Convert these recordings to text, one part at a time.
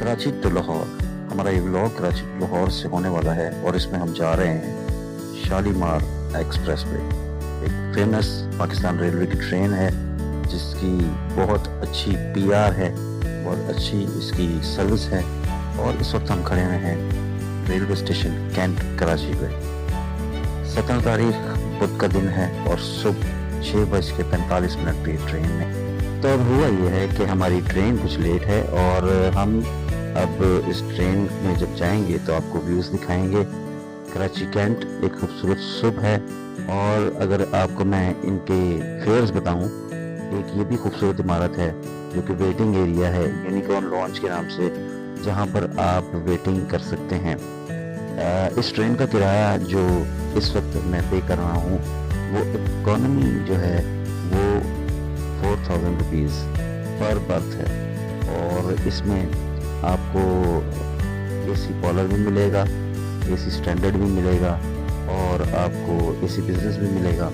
Karachi to Lahore. हमारा ये vlog Karachi to Lahore से होने वाला है और इसमें हम जा रहे हैं शालीमार एक्सप्रेस पे। एक फेमस पाकिस्तान रेलवे की ट्रेन है जिसकी बहुत अच्छी पीआर है, बहुत अच्छी इसकी सर्विस है। और इस वक्त हम खड़े हुए हैं रेलवे स्टेशन कैंट कराची पे। 17 तारीख बुध का दिन है और सुबह 6:45 पे ट्रेन में। तो अब हुआ ये है कि हमारी ट्रेन कुछ लेट है और हम अब इस ट्रेन में जब जाएंगे तो आपको व्यूज़ दिखाएंगे। कराची कैंट एक खूबसूरत सुबह है। और अगर आपको मैं इनके फेयर्स बताऊं, एक ये भी खूबसूरत इमारत है जो कि वेटिंग एरिया है यूनिकॉर्न लॉन्च के नाम से, जहां पर आप वेटिंग कर सकते हैं। इस ट्रेन का किराया जो इस वक्त मैं पे कर रहा हूँ वो इकोनॉमी जो है वो 4000 रुपीज़ पर बर्थ है। और इसमें आपको एसी कॉलर भी मिलेगा, एसी स्टैंडर्ड भी मिलेगा और आपको एसी बिजनेस भी मिलेगा।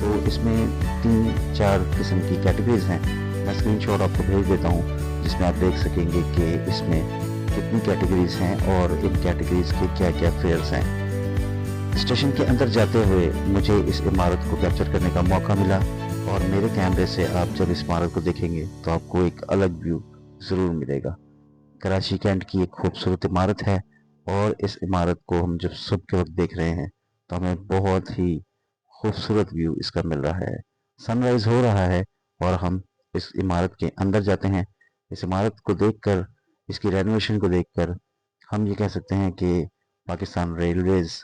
तो इसमें 3-4 किस्म की कैटेगरीज हैं। मैं स्क्रीनशॉट आपको भेज देता हूँ जिसमें आप देख सकेंगे कि इसमें कितनी कैटेगरीज हैं और इन कैटेगरीज के क्या क्या फेयर्स हैं। स्टेशन के अंदर जाते हुए मुझे इस इमारत को कैप्चर करने का मौका मिला और मेरे कैमरे से आप जब इस इमारत को देखेंगे तो आपको एक अलग व्यू ज़रूर मिलेगा। कराची कैंट की एक खूबसूरत इमारत है और इस इमारत को हम जब सुबह के वक्त देख रहे हैं तो हमें बहुत ही खूबसूरत व्यू इसका मिल रहा है। सनराइज़ हो रहा है और हम इस इमारत के अंदर जाते हैं। इस इमारत को देखकर, इसकी रेनोवेशन को देखकर हम ये कह सकते हैं कि पाकिस्तान रेलवेज़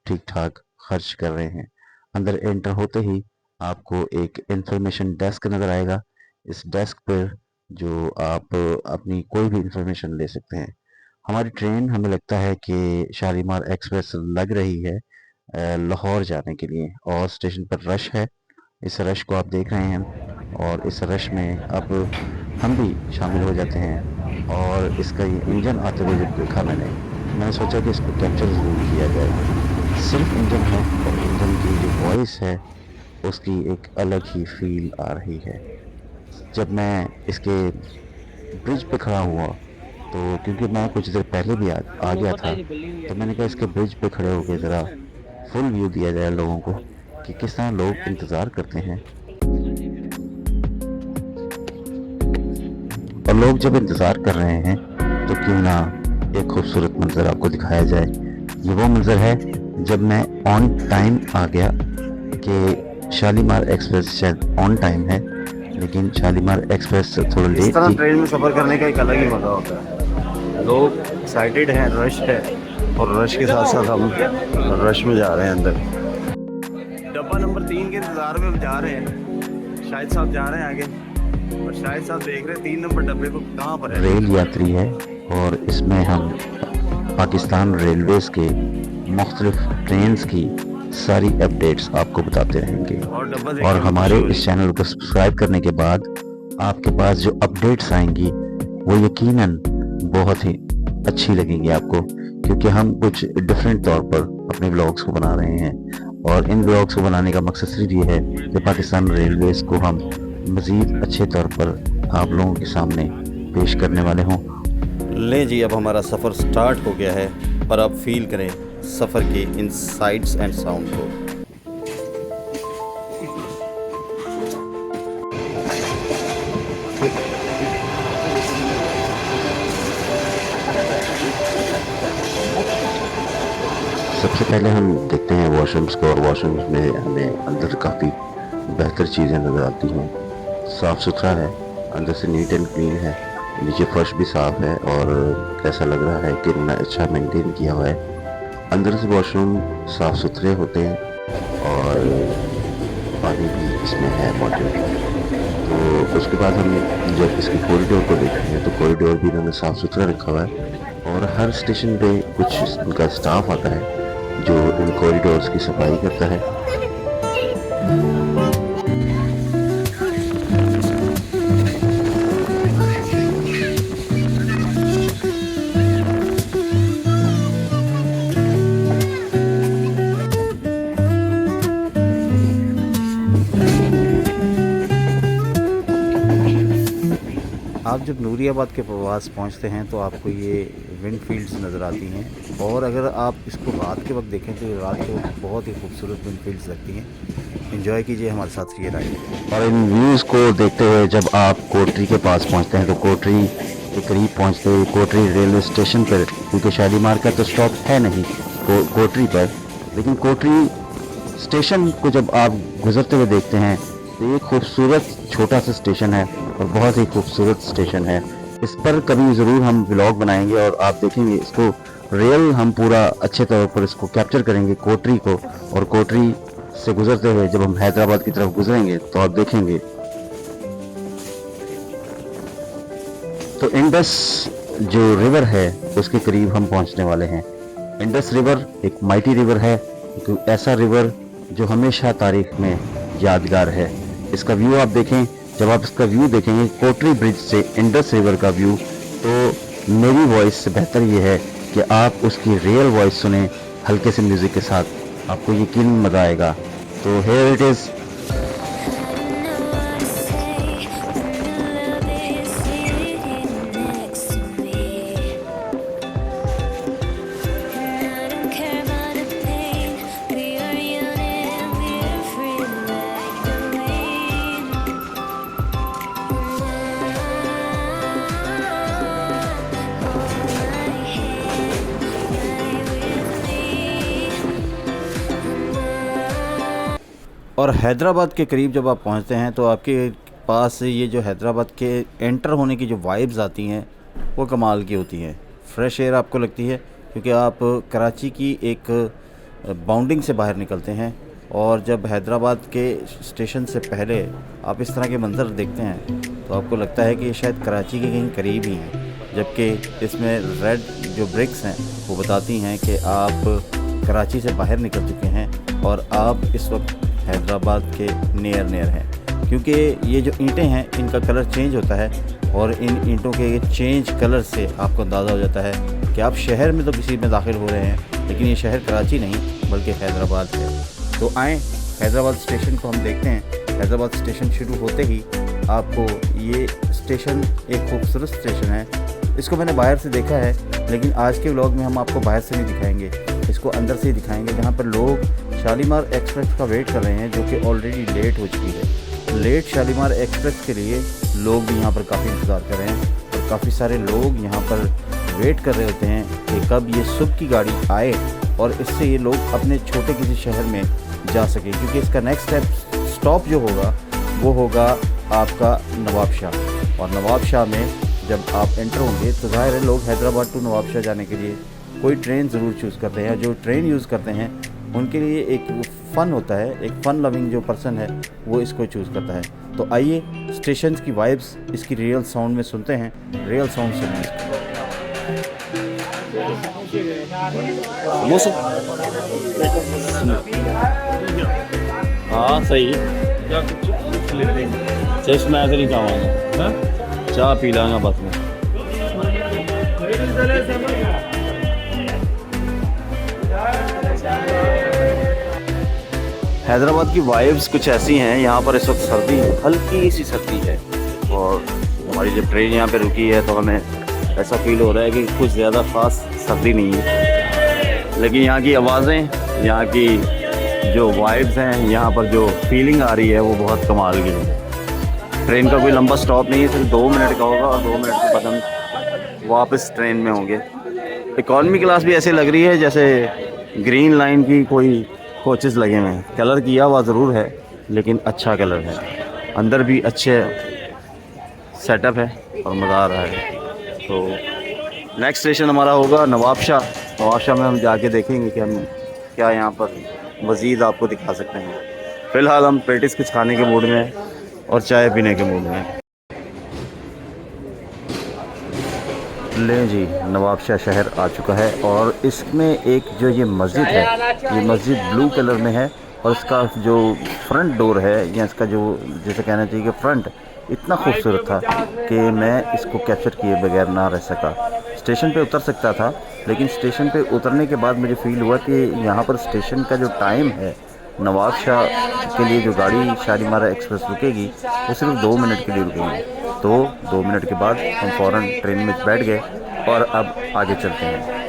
ठीक ठाक खर्च कर रहे हैं। अंदर एंटर होते ही आपको एक इंफॉर्मेशन डेस्क नज़र आएगा। इस डेस्क पर जो आप अपनी कोई भी इंफॉर्मेशन ले सकते हैं। हमारी ट्रेन हमें लगता है कि शालीमार एक्सप्रेस लग रही है लाहौर जाने के लिए और स्टेशन पर रश है। इस रश को आप देख रहे हैं और इस रश में अब हम भी शामिल हो जाते हैं। और इसका ये इंजन आते हुए जब देखा मैंने सोचा कि इसको कैप्चर ज़रूर किया जाए। सिर्फ इंजन है और इंजन की जो वॉइस है उसकी एक अलग ही फील आ रही है। जब मैं इसके ब्रिज पे खड़ा हुआ तो क्योंकि मैं कुछ देर पहले भी आ गया था तो मैंने कहा इसके ब्रिज पे खड़े होकर ज़रा फुल व्यू दिया जाए लोगों को कि किस तरह लोग इंतज़ार करते हैं। और लोग जब इंतज़ार कर रहे हैं तो क्यों ना एक खूबसूरत मंज़र आपको दिखाया जाए। ये वो मंज़र है जब मैं ऑन टाइम आ गया कि शालीमार एक्सप्रेस शायद ऑन टाइम है लेकिन शालीमार एक्सप्रेस थोड़ा लेट थी। इस तरह ट्रेन में सफ़र करने का एक अलग ही मज़ा होता है। लोग एक्साइटेड हैं, रश है और रश के साथ साथ हम रश में जा रहे हैं अंदर। डब्बा नंबर 3 के इंतज़ार में हम जा रहे हैं। शाहिद साहब जा रहे हैं आगे और शाहिद साहब देख रहे हैं 3 नंबर डब्बे को कहाँ पर है। रेल यात्री है और इसमें हम पाकिस्तान रेलवेज़ के मुख्तलिफ ट्रेन्स की सारी अपडेट्स आपको बताते रहेंगे। और हमारे इस चैनल को सब्सक्राइब करने के बाद आपके पास जो अपडेट्स आएंगी वो यकीनन बहुत ही अच्छी लगेंगी आपको, क्योंकि हम कुछ डिफरेंट तौर पर अपने व्लॉग्स को बना रहे हैं। और इन व्लॉग्स को बनाने का मकसद सिर्फ ये है कि पाकिस्तान रेलवेज़ को हम मज़ीद अच्छे तौर पर आप लोगों के सामने पेश करने वाले हों। लें जी, अब हमारा सफ़र स्टार्ट हो गया है और अब फील करें सफ़र के इन साइट्स एंड साउंड को। सबसे पहले हम देखते हैं वॉशरूम्स को और वॉशरूम्स में हमें अंदर काफ़ी बेहतर चीज़ें नज़र आती हैं। साफ़ सुथरा है, अंदर से नीट एंड क्लीन है, नीचे फर्श भी साफ़ है और ऐसा लग रहा है कि इतना अच्छा मेंटेन किया हुआ है। अंदर से वॉशरूम साफ़ सुथरे होते हैं और पानी भी इसमें है मौजूद। तो उसके बाद हम जब इसके कॉरिडोर को देखते हैं तो कॉरिडोर भी इन्होंने साफ़ सुथरा रखा हुआ है और हर स्टेशन पे कुछ उनका स्टाफ आता है जो इन कॉरिडोर्स की सफाई करता है। आप जब नूरियाबाद के पास पहुंचते हैं तो आपको ये विंड फील्ड्स नज़र आती हैं, और अगर आप इसको रात के वक्त देखें तो रात के वक्त बहुत ही खूबसूरत विंड फील्ड्स लगती हैं। एंजॉय कीजिए हमारे साथ ये राइड। और इन व्यूज़ को देखते हुए जब आप कोटरी के पास पहुंचते हैं तो कोटरी के करीब पहुंचते हुए कोटरी रेलवे स्टेशन पर, क्योंकि शालीमार का तो स्टॉप है नहीं कोटरी पर, लेकिन कोटरी स्टेशन को जब आप गुजरते हुए देखते हैं तो ये खूबसूरत छोटा सा स्टेशन है और बहुत ही खूबसूरत स्टेशन है। इस पर कभी ज़रूर हम व्लॉग बनाएंगे और आप देखेंगे इसको रियल, हम पूरा अच्छे तौर पर इसको कैप्चर करेंगे कोटरी को। और कोटरी से गुजरते हुए जब हम हैदराबाद की तरफ गुजरेंगे तो आप देखेंगे तो इंडस जो रिवर है उसके करीब हम पहुंचने वाले हैं। इंडस रिवर एक माइटी रिवर है, तो ऐसा रिवर जो हमेशा तारीख में यादगार है। इसका व्यू आप देखें, जब आप इसका व्यू देखेंगे कोटरी ब्रिज से इंडस रिवर का व्यू, तो मेरी वॉइस से बेहतर ये है कि आप उसकी रियल वॉइस सुने हल्के से म्यूज़िक के साथ, आपको यकीन मज़ा आएगा। तो हियर इट इज़। और हैदराबाद के करीब जब आप पहुंचते हैं तो आपके पास ये जो हैदराबाद के एंटर होने की जो वाइब्स आती हैं वो कमाल की होती हैं। फ्रेश एयर आपको लगती है, क्योंकि आप कराची की एक बाउंडिंग से बाहर निकलते हैं, और जब हैदराबाद के स्टेशन से पहले आप इस तरह के मंज़र देखते हैं तो आपको लगता है कि ये शायद कराची के कहीं करीब ही हैं, जबकि इसमें रेड जो ब्रिक्स हैं वो बताती हैं कि आप कराची से बाहर निकल चुके हैं और आप इस वक्त हैदराबाद के नियर हैं। क्योंकि ये जो ईंटें हैं इनका कलर चेंज होता है, और इन ईंटों के चेंज कलर से आपको अंदाज़ा हो जाता है कि आप शहर में तो किसी में दाखिल हो रहे हैं, लेकिन ये शहर कराची नहीं बल्कि हैदराबाद है। तो आएँ हैदराबाद स्टेशन को हम देखते हैं। हैदराबाद स्टेशन शुरू होते ही आपको ये स्टेशन एक खूबसूरत स्टेशन है। इसको मैंने बाहर से देखा है, लेकिन आज के व्लॉग में हम आपको बाहर से नहीं दिखाएंगे, इसको अंदर से ही दिखाएंगे, जहाँ पर लोग शालीमार एक्सप्रेस का वेट कर रहे हैं, जो कि ऑलरेडी लेट हो चुकी है। लेट शालीमार एक्सप्रेस के लिए लोग भी यहाँ पर काफ़ी इंतज़ार कर रहे हैं, और काफ़ी सारे लोग यहाँ पर वेट कर रहे होते हैं कि कब ये सुबह की गाड़ी आए और इससे ये लोग अपने छोटे किसी शहर में जा सकें, क्योंकि इसका नेक्स्ट स्टॉप जो होगा वो होगा आपका नवाबशाह। और नवाबशाह में जब आप एंटर होंगे तो ज़ाहिर है लोग हैदराबाद टू नवाबशाह जाने के लिए कोई ट्रेन ज़रूर चूज़ करते हैं। जो ट्रेन यूज़ करते हैं उनके लिए एक फ़न होता है, एक फ़न लविंग जो पर्सन है वो इसको चूज़ करता है। तो आइए स्टेशन की वाइब्स इसकी रियल साउंड में सुनते हैं। रियल साउंड सुनिए इसको। हाँ सही सिर्फ मैं ऐसे नहीं खाऊंगा, चाय पी लाऊंगा बस में। हैदराबाद की वाइब्स कुछ ऐसी हैं। यहाँ पर इस वक्त सर्दी, हल्की सी सर्दी है, और हमारी जब ट्रेन यहाँ पे रुकी है तो हमें ऐसा फील हो रहा है कि कुछ ज़्यादा ख़ास सर्दी नहीं है, लेकिन यहाँ की आवाज़ें, यहाँ की जो वाइब्स हैं, यहाँ पर जो फीलिंग आ रही है वो बहुत कमाल की है। ट्रेन का कोई लंबा स्टॉप नहीं है, सिर्फ 2 मिनट का होगा, और 2 मिनट के बाद हम वापस ट्रेन में होंगे। इकॉनमी क्लास भी ऐसे लग रही है जैसे ग्रीन लाइन की कोई कोचेस लगे हुए हैं। कलर किया हुआ ज़रूर है, लेकिन अच्छा कलर है, अंदर भी अच्छे सेटअप है और मज़ा आ रहा है। तो नेक्स्ट स्टेशन हमारा होगा नवाबशाह। नवाबशाह में हम जाके देखेंगे कि हम क्या यहाँ पर मज़ीद आपको दिखा सकते हैं। फ़िलहाल हम पेटिस कुछ खाने के मूड में और चाय पीने के मूड में। ले जी, नवाबशाह शहर आ चुका है, और इसमें एक जो ये मस्जिद है, ये मस्जिद ब्लू कलर में है, और इसका जो फ्रंट डोर है, या इसका जो जैसे कहना चाहिए कि फ्रंट इतना खूबसूरत था कि मैं इसको कैप्चर किए बगैर ना रह सका। स्टेशन पे उतर सकता था, लेकिन स्टेशन पे उतरने के बाद मुझे फ़ील हुआ कि यहाँ पर स्टेशन का जो टाइम है नवाब शाह के लिए जो गाड़ी शालीमार एक्सप्रेस रुकेगी वो सिर्फ 2 मिनट के लिए रुकेगी। तो 2 मिनट के बाद हम फ़ौरन ट्रेन में बैठ गए और अब आगे चलते हैं।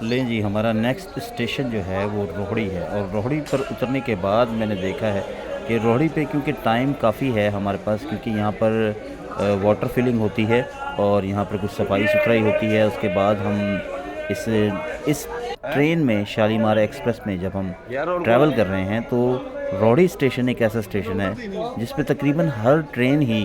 लें जी, हमारा नेक्स्ट स्टेशन जो है वो रोहड़ी है और रोहड़ी पर उतरने के बाद मैंने देखा है कि रोहड़ी पे क्योंकि टाइम काफ़ी है हमारे पास, क्योंकि यहाँ पर वाटर फिलिंग होती है और यहाँ पर कुछ सफाई सुथराई होती है। उसके बाद हम इस ट्रेन में शालीमार एक्सप्रेस में जब हम ट्रैवल कर रहे हैं तो रोहड़ी स्टेशन एक ऐसा स्टेशन है जिस पे तकरीबन हर ट्रेन ही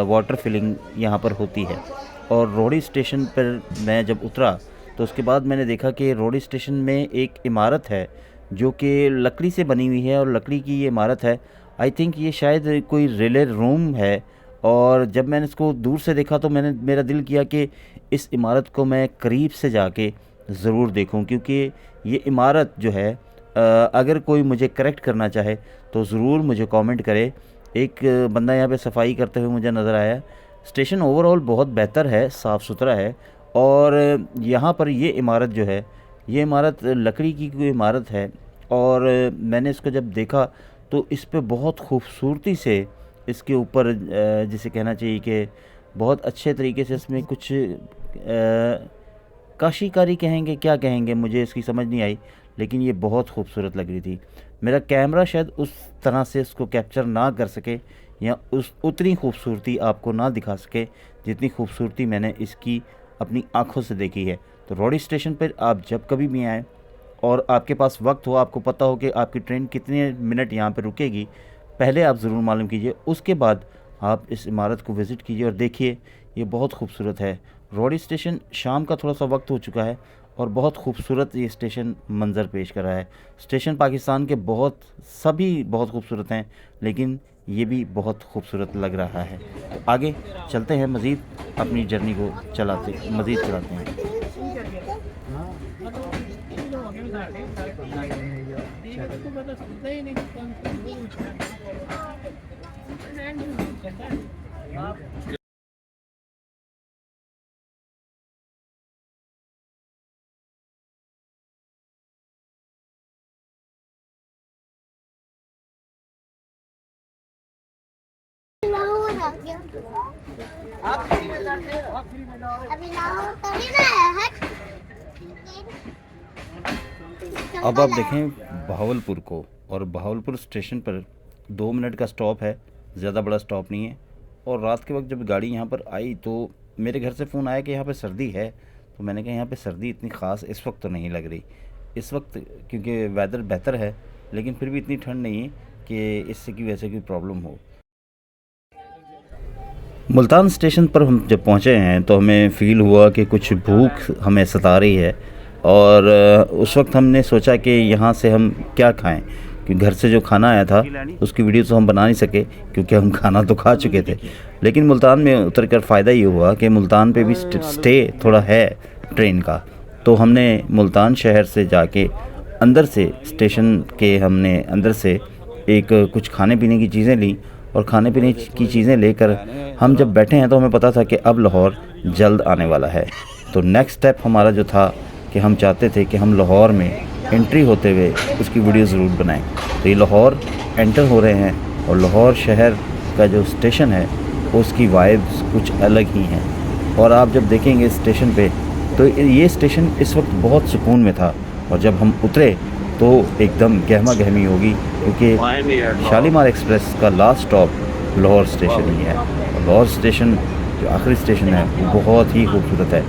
वाटर फिलिंग यहाँ पर होती है। और रोहड़ी स्टेशन पर मैं जब उतरा तो उसके बाद मैंने देखा कि रोहड़ी स्टेशन में एक इमारत है जो कि लकड़ी से बनी हुई है और लकड़ी की ये इमारत है। आई थिंक ये शायद कोई रेलवे रूम है। और जब मैंने इसको दूर से देखा तो मेरा दिल किया कि इस इमारत को मैं करीब से जाके ज़रूर देखूं, क्योंकि ये इमारत जो है अगर कोई मुझे करेक्ट करना चाहे तो ज़रूर मुझे कमेंट करे। एक बंदा यहाँ पे सफाई करते हुए मुझे नज़र आया। स्टेशन ओवरऑल बहुत बेहतर है, साफ़ सुथरा है। और यहाँ पर ये इमारत जो है, ये इमारत लकड़ी की कोई इमारत है और मैंने इसको जब देखा तो इस पे बहुत खूबसूरती से इसके ऊपर जिसे कहना चाहिए कि बहुत अच्छे तरीके से इसमें कुछ काशीकारी कहेंगे, क्या कहेंगे, मुझे इसकी समझ नहीं आई, लेकिन ये बहुत खूबसूरत लग रही थी। मेरा कैमरा शायद उस तरह से इसको कैप्चर ना कर सके या उतनी खूबसूरती आपको ना दिखा सके जितनी खूबसूरती मैंने इसकी अपनी आँखों से देखी है। तो रोहड़ी स्टेशन पर आप जब कभी भी आएँ और आपके पास वक्त हो, आपको पता हो कि आपकी ट्रेन कितने मिनट यहाँ पर रुकेगी, पहले आप ज़रूर मालूम कीजिए, उसके बाद आप इस इमारत को विज़िट कीजिए और देखिए, ये बहुत खूबसूरत है। रोहड़ी स्टेशन शाम का थोड़ा सा वक्त हो चुका है और बहुत खूबसूरत ये स्टेशन मंज़र पेश कर रहा है। स्टेशन पाकिस्तान के सभी बहुत खूबसूरत हैं, लेकिन ये भी बहुत खूबसूरत लग रहा है। तो आगे चलते हैं, मज़ीद अपनी जर्नी को मज़ीद चलाते हैं। अब आप देखें बहावलपुर को, और बहावलपुर स्टेशन पर 2 मिनट का स्टॉप है, ज़्यादा बड़ा स्टॉप नहीं है। और रात के वक्त जब गाड़ी यहाँ पर आई तो मेरे घर से फ़ोन आया कि यहाँ पे सर्दी है। तो मैंने कहा यहाँ पे सर्दी इतनी ख़ास इस वक्त तो नहीं लग रही, इस वक्त क्योंकि वेदर बेहतर है, लेकिन फिर भी इतनी ठंड नहीं है कि इससे की वजह से कोई प्रॉब्लम हो। मुल्तान स्टेशन पर हम जब पहुँचे हैं तो हमें फ़ील हुआ कि कुछ भूख हमें सता रही है और उस वक्त हमने सोचा कि यहाँ से हम क्या खाएं, क्योंकि घर से जो खाना आया था उसकी वीडियो तो हम बना नहीं सके क्योंकि हम खाना तो खा चुके थे। लेकिन मुल्तान में उतरकर फ़ायदा ये हुआ कि मुल्तान पे भी स्टे थोड़ा है ट्रेन का। तो हमने मुल्तान शहर से जाके अंदर से स्टेशन के हमने अंदर से एक कुछ खाने पीने की चीज़ें ली और खाने पीने की चीज़ें लेकर हम जब बैठे हैं तो हमें पता था कि अब लाहौर जल्द आने वाला है। तो नेक्स्ट स्टेप हमारा जो था कि हम चाहते थे कि हम लाहौर में एंट्री होते हुए उसकी वीडियो ज़रूर बनाएं। तो ये लाहौर एंटर हो रहे हैं और लाहौर शहर का जो स्टेशन है उसकी वाइब्स कुछ अलग ही हैं। और आप जब देखेंगे स्टेशन पे तो ये स्टेशन इस वक्त बहुत सुकून में था और जब हम उतरे तो एकदम गहमा गहमी होगी, क्योंकि शालीमार एक्सप्रेस का लास्ट स्टॉप लाहौर स्टेशन ही है। और लाहौर स्टेशन जो आखिरी स्टेशन है वो बहुत ही खूबसूरत है।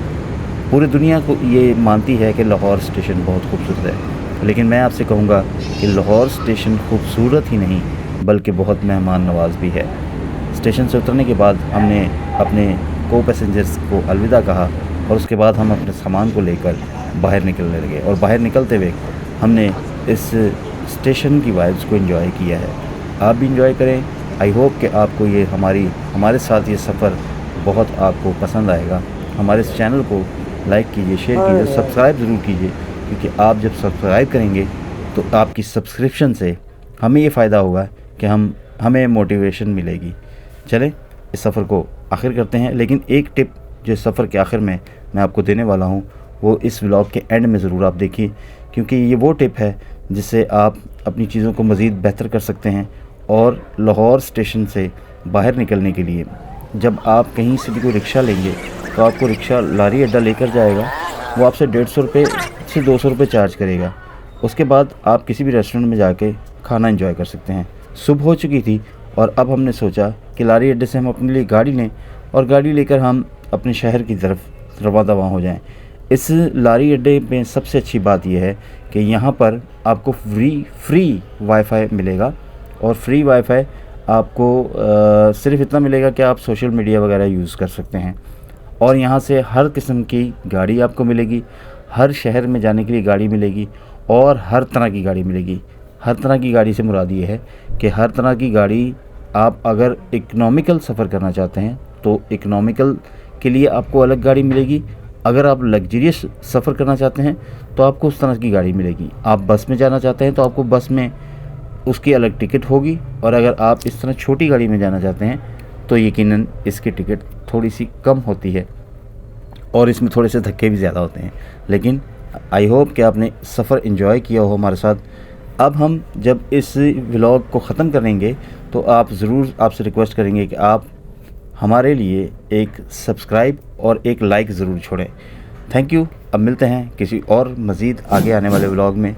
पूरी दुनिया को ये मानती है कि लाहौर स्टेशन बहुत खूबसूरत है, लेकिन मैं आपसे कहूँगा कि लाहौर स्टेशन खूबसूरत ही नहीं बल्कि बहुत मेहमान नवाज भी है। स्टेशन से उतरने के बाद हमने अपने को पैसेंजर्स को अलविदा कहा और उसके बाद हम अपने सामान को लेकर बाहर निकलने लगे। और बाहर निकलते हुए हमने इस स्टेशन की वाइब्स को एंजॉय किया है। आप भी एंजॉय करें। आई होप कि आपको ये हमारे साथ ये सफ़र बहुत आपको पसंद आएगा। हमारे इस चैनल को लाइक कीजिए, शेयर कीजिए, सब्सक्राइब ज़रूर कीजिए, क्योंकि आप जब सब्सक्राइब करेंगे तो आपकी सब्सक्रिप्शन से हमें ये फ़ायदा होगा कि हमें मोटिवेशन मिलेगी। चलें इस सफ़र को आखिर करते हैं, लेकिन एक टिप जो इस सफ़र के आखिर में मैं आपको देने वाला हूँ वो इस व्लॉग के एंड में ज़रूर आप देखिए, क्योंकि ये वो टिप है जिससे आप अपनी चीज़ों को मज़ीद बेहतर कर सकते हैं। और लाहौर स्टेशन से बाहर निकलने के लिए जब आप कहीं से भी कोई रिक्शा लेंगे तो आपको रिक्शा लारी अड्डा लेकर जाएगा, वो आपसे 150 रुपये से 200 रुपये चार्ज करेगा। उसके बाद आप किसी भी रेस्टोरेंट में जाके खाना एंजॉय कर सकते हैं। सुबह हो चुकी थी और अब हमने सोचा कि लारी अड्डे से हम अपने लिए गाड़ी लें और गाड़ी लेकर हम अपने शहर की तरफ रवा दवा हो जाएं। इस लारी अड्डे में सबसे अच्छी बात यह है कि यहाँ पर आपको फ्री वाईफाई मिलेगा, और फ्री वाईफाई आपको सिर्फ इतना मिलेगा कि आप सोशल मीडिया वगैरह यूज़ कर सकते हैं। और यहाँ से हर किस्म की गाड़ी आपको मिलेगी, हर शहर में जाने के लिए गाड़ी मिलेगी और हर तरह की गाड़ी मिलेगी। हर तरह की गाड़ी से मुराद ये है कि हर तरह की गाड़ी, आप अगर इकनॉमिकल सफ़र करना चाहते हैं तो इकनॉमिकल के लिए आपको अलग गाड़ी मिलेगी। अगर आप लग्जरियस सफ़र करना चाहते हैं तो आपको उस तरह की गाड़ी मिलेगी। आप बस में जाना चाहते हैं तो आपको बस में उसकी अलग टिकट होगी, और अगर आप इस तरह छोटी गाड़ी में जाना चाहते हैं तो यकीनन इसकी टिकट थोड़ी सी कम होती है और इसमें थोड़े से धक्के भी ज़्यादा होते हैं। लेकिन आई होप कि आपने सफ़र एंजॉय किया हो हमारे साथ। अब हम जब इस व्लॉग को ख़त्म करेंगे तो आप ज़रूर आपसे रिक्वेस्ट करेंगे कि आप हमारे लिए एक सब्सक्राइब और एक लाइक ज़रूर छोड़ें। Thank you. अब मिलते हैं किसी और मज़ीद आगे आने वाले व्लॉग में।